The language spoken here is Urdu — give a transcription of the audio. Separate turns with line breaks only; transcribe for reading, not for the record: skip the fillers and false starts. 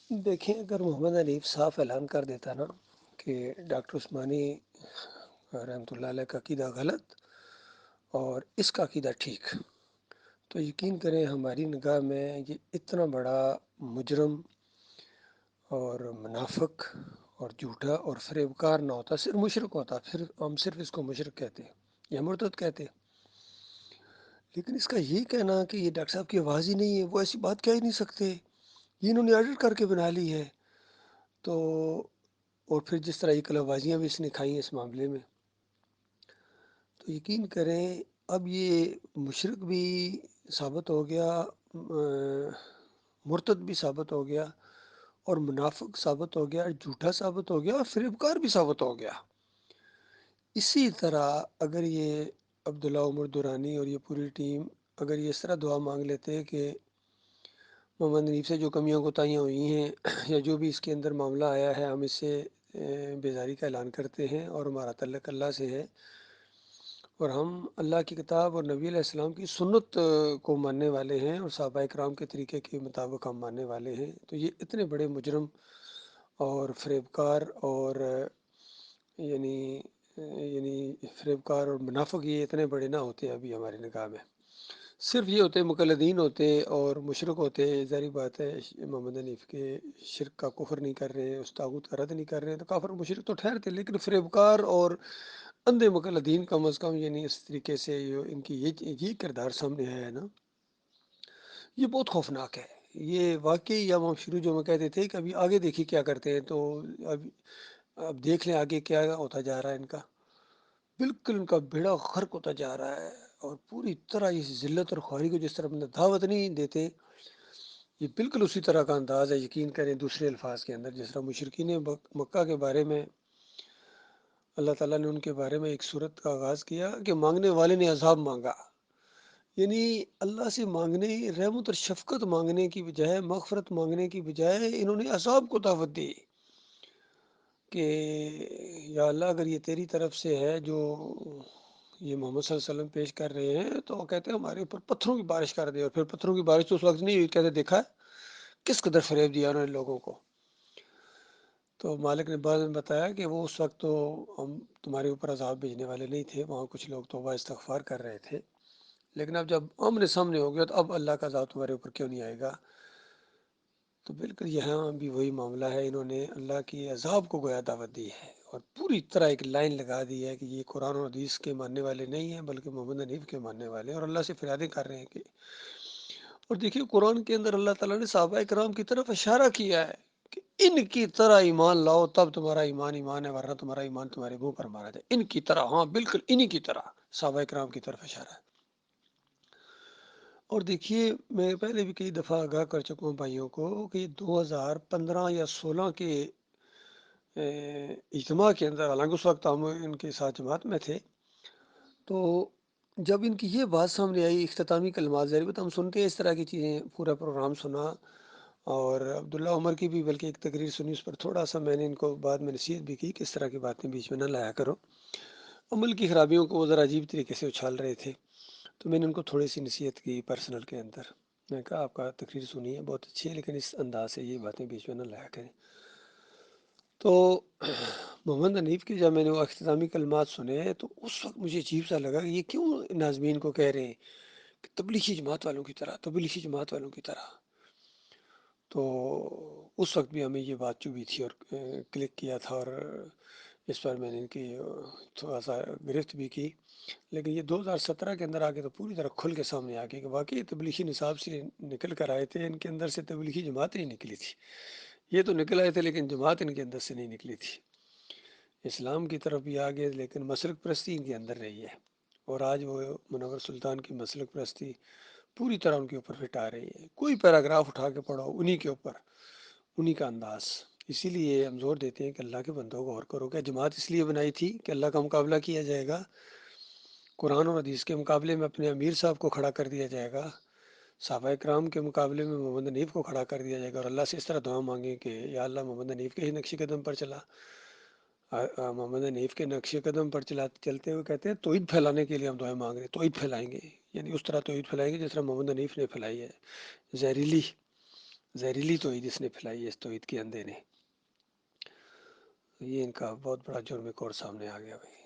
دیکھیں، اگر محمد حنیف صاف اعلان کر دیتا نا کہ ڈاکٹر عثمانی رحمۃ اللہ علیہ کا عقیدہ غلط اور اس کا عقیدہ ٹھیک، تو یقین کریں ہماری نگاہ میں یہ اتنا بڑا مجرم اور منافق اور جھوٹا اور فریب کار نہ ہوتا، صرف مشرک ہوتا، پھر ہم صرف اس کو مشرک کہتے یا مرتد کہتے۔ لیکن اس کا یہ کہنا کہ یہ ڈاکٹر صاحب کی آواز ہی نہیں ہے، وہ ایسی بات کہہ ہی نہیں سکتے، یہ انہوں نے ایڈٹ کر کے بنا لی ہے۔ تو اور پھر جس طرح یہ کلہ بازیاں بھی اس نے کھائی ہیں اس معاملے میں، تو یقین کریں اب یہ مشرک بھی ثابت ہو گیا، مرتد بھی ثابت ہو گیا، اور منافق ثابت ہو گیا، جھوٹا ثابت ہو گیا، اور فریبکار بھی ثابت ہو گیا۔ اسی طرح اگر یہ عبداللہ عمر دورانی اور یہ پوری ٹیم اگر یہ اس طرح دعا مانگ لیتے کہ محمد حنیف سے جو کمیاں کوتاہیاں ہوئی ہیں یا جو بھی اس کے اندر معاملہ آیا ہے، ہم اس سے بیزاری کا اعلان کرتے ہیں اور ہمارا تعلق اللہ سے ہے، اور ہم اللہ کی کتاب اور نبی علیہ السلام کی سنت کو ماننے والے ہیں اور صحابہ کرام کے طریقے کے مطابق ہم ماننے والے ہیں، تو یہ اتنے بڑے مجرم اور فریبکار اور یعنی یعنی فریبکار اور منافق یہ اتنے بڑے نہ ہوتے ابھی ہماری نگاہ میں۔ صرف یہ ہوتے مقلدین ہوتے اور مشرک ہوتے، ظاہری بات ہے محمد حنیف کے شرک کا کفر نہیں کر رہے، اس طاغوت کا رد نہیں کر رہے، تو کافر مشرک تو ٹھہرتے، لیکن فریبکار اور اندھے مقلدین کم از کم یعنی اس طریقے سے ان کی یہ کردار سامنے آیا ہے نا، یہ بہت خوفناک ہے۔ یہ واقعی اب ہم شروع جو میں کہتے تھے کہ ابھی آگے دیکھیے کیا کرتے ہیں، تو اب دیکھ لیں آگے کیا ہوتا جا رہا ہے ان کا، بالکل ان کا بیڑا غرق ہوتا جا رہا ہے، اور پوری طرح اس ذلت اور خواری کو جس طرح بندہ دعوت نہیں دیتے، یہ بالکل اسی طرح کا انداز ہے۔ یقین کریں دوسرے الفاظ کے اندر جس طرح مشرکین مکہ کے بارے میں اللہ تعالیٰ نے ان کے بارے میں ایک صورت کا آغاز کیا کہ مانگنے والے نے عذاب مانگا، یعنی اللہ سے مانگنے، رحمت اور شفقت مانگنے کی بجائے، مغفرت مانگنے کی بجائے انہوں نے عذاب کو دعوت دی کہ یا اللہ اگر یہ تیری طرف سے ہے جو یہ محمد صلی اللہ علیہ وسلم پیش کر رہے ہیں، تو وہ کہتے ہیں ہمارے اوپر پتھروں کی بارش کر دے، اور پھر پتھروں کی بارش تو اس وقت نہیں ہوئی، کہتے دیکھا ہے کس قدر فریب دیا انہوں نے لوگوں کو۔ تو مالک نے بعد میں بتایا کہ وہ اس وقت تو ہم تمہارے اوپر عذاب بھیجنے والے نہیں تھے، وہاں کچھ لوگ توبہ استغفار کر رہے تھے، لیکن اب جب آمنے سامنے ہو گیا تو اب اللہ کا عذاب تمہارے اوپر کیوں نہیں آئے گا۔ تو بالکل یہاں بھی وہی معاملہ ہے، انہوں نے اللہ کی عذاب کو گویا دعوت دی ہے، اور پوری طرح ایک لائن لگا دی ہے کہ یہ قرآن اور حدیث کے ماننے والے نہیں ہیں بلکہ محمد حنیف کے ماننے والے ہیں، اور اللہ سے فریادیں کر رہے ہیں کہ، اور دیکھیے قرآن کے اندر اللہ تعالیٰ نے صحابہ کرام کی طرف اشارہ کیا ہے کہ ان کی طرح ایمان لاؤ تب تمہارا ایمان ایمان ہے، ورنہ تمہارا ایمان تمہارے منہ پر مارا جائے۔ ان کی طرح، ہاں بالکل انہی کی طرح صحابہ کرام کی طرف اشارہ ہے۔ اور دیکھیے میں پہلے بھی کئی دفعہ آگاہ کر چکا ہوں بھائیوں کو کہ 2015 یا 16 کے اجتماع کے اندر، حالانکہ اس وقت ہم ان کے ساتھ جماعت میں تھے، تو جب ان کی یہ بات سامنے آئی اختتامی کلمات، ظاہر بات ہم سنتے ہیں اس طرح کی چیزیں، پورا پروگرام سنا، اور عبداللہ عمر کی بھی بلکہ ایک تقریر سنی، اس پر تھوڑا سا میں نے ان کو بعد میں نصیحت بھی کی کہ اس طرح کی باتیں بیچ میں نہ لایا کرو، عمل کی خرابیوں کو وہ ذرا عجیب طریقے سے اچھال رہے تھے، تو میں نے ان کو تھوڑی سی نصیحت کی پرسنل کے اندر، میں نے کہا آپ کا تقریر سنی ہے بہت اچھی ہے، لیکن اس انداز سے یہ باتیں بیچ میں نہ لایا کریں۔ تو محمد حنیف کی جب میں نے وہ اختتامی کلمات سنے تو اس وقت مجھے عجیب سا لگا کہ یہ کیوں ناظمین کو کہہ رہے ہیں کہ تبلیغی جماعت والوں کی طرح، تبلیغی جماعت والوں کی طرح۔ تو اس وقت بھی ہمیں یہ بات چبھی تھی اور کلک کیا تھا، اور اس پر میں نے ان کی تھوڑا سا گرفت بھی کی، لیکن یہ 2017 کے اندر آ کے تو پوری طرح کھل کے سامنے آ گیا کہ واقعی تبلیغی نصاب سے نکل کر آئے تھے، ان کے اندر سے تبلیغی جماعت نہیں نکلی تھی، یہ تو نکل آئے تھے لیکن جماعت ان کے اندر سے نہیں نکلی تھی، اسلام کی طرف بھی آگے لیکن مسلک پرستی ان کے اندر رہی ہے، اور آج وہ منور سلطان کی مسلک پرستی پوری طرح ان کے اوپر فٹ آ رہی ہے، کوئی پیراگراف اٹھا کے پڑھو انہی کے اوپر، انہی کا انداز۔ اسی لیے ہم زور دیتے ہیں کہ اللہ کے بندوں کو غور کرو کہ جماعت اس لیے بنائی تھی کہ اللہ کا مقابلہ کیا جائے گا، قرآن اور حدیث کے مقابلے میں اپنے امیر صاحب کو کھڑا کر دیا جائے گا، صحابہ کرام کے مقابلے میں محمد حنیف کو کھڑا کر دیا جائے گا، اور اللہ سے اس طرح دعا مانگیں کہ یا اللہ محمد حنیف کے ہی نقش قدم پر چلا، محمد حنیف کے نقش قدم پر چلتے ہوئے کہتے ہیں توحید پھیلانے کے لیے ہم دعائیں مانگ رہے ہیں، توحید پھیلائیں گے، یعنی اس طرح توحید پھیلائیں گے جس طرح محمد حنیف نے پھیلائی ہے، زہریلی زہریلی توحید اس نے پھیلائی ہے، اس توحید کے اندھے نے. یہ ان کا بہت بڑا جرم ایک اور سامنے آ گیا بھائی.